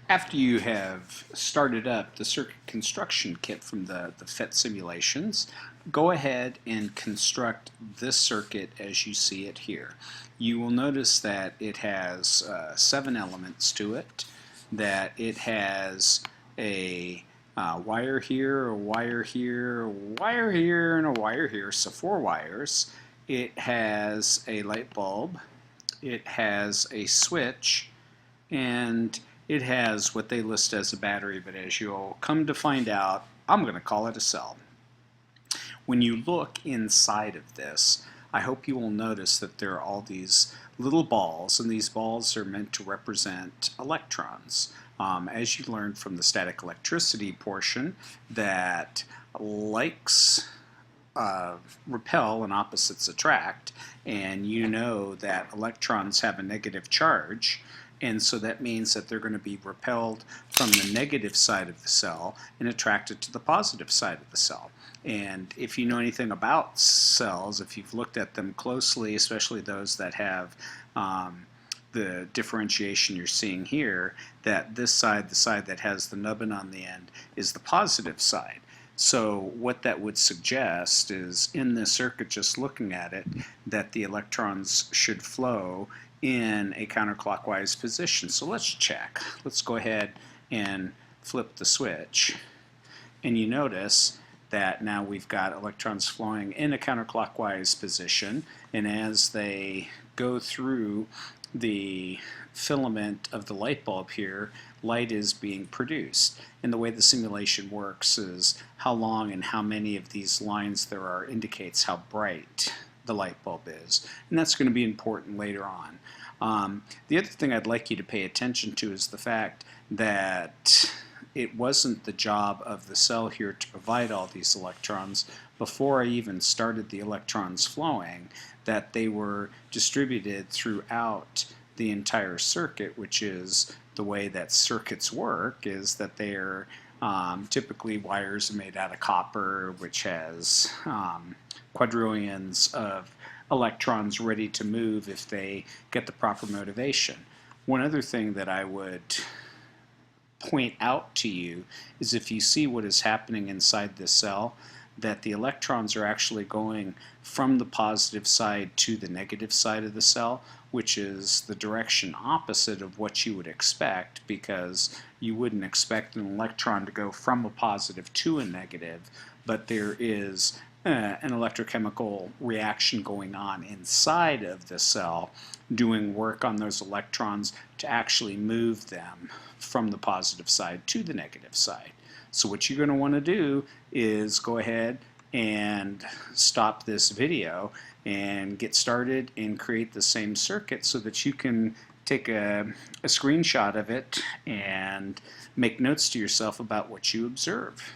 After you have started up the circuit construction kit from the PhET simulations, go ahead and construct this circuit as you see it here. You will notice that it has 7 elements to it, that it has a wire here, a wire here, a wire here, and a wire here, so 4 wires. It has a light bulb, it has a switch, and it has what they list as a battery, but as you'll come to find out, I'm going to call it a cell. When you look inside of this, I hope you will notice that there are all these little balls, and these balls are meant to represent electrons. As you learned from the static electricity portion, that likes repel and opposites attract, and you know that electrons have a negative charge, and so that means that they're going to be repelled from the negative side of the cell and attracted to the positive side of the cell. And if you know anything about cells, if you've looked at them closely, especially those that have the differentiation you're seeing here, that this side, the side that has the nubbin on the end, is the positive side. So what that would suggest is, in this circuit, just looking at it, that the electrons should flow in a counterclockwise position. So let's check. Let's go ahead and flip the switch. And you notice that now we've got electrons flowing in a counterclockwise position, and as they go through the filament of the light bulb here, light is being produced. And the way the simulation works is how long and how many of these lines there are indicates how bright the light bulb is. And that's going to be important later on. The other thing I'd like you to pay attention to is the fact that it wasn't the job of the cell here to provide all these electrons. Before I even started the electrons flowing, that they were distributed throughout the entire circuit, which is the way that circuits work, is that they're typically wires made out of copper, which has quadrillions of electrons ready to move if they get the proper motivation. One other thing that I would point out to you is, if you see what is happening inside this cell, that the electrons are actually going from the positive side to the negative side of the cell, which is the direction opposite of what you would expect, because you wouldn't expect an electron to go from a positive to a negative, but there is an electrochemical reaction going on inside of the cell, doing work on those electrons to actually move them from the positive side to the negative side. So what you're going to want to do is go ahead and stop this video and get started and create the same circuit so that you can take a screenshot of it and make notes to yourself about what you observe.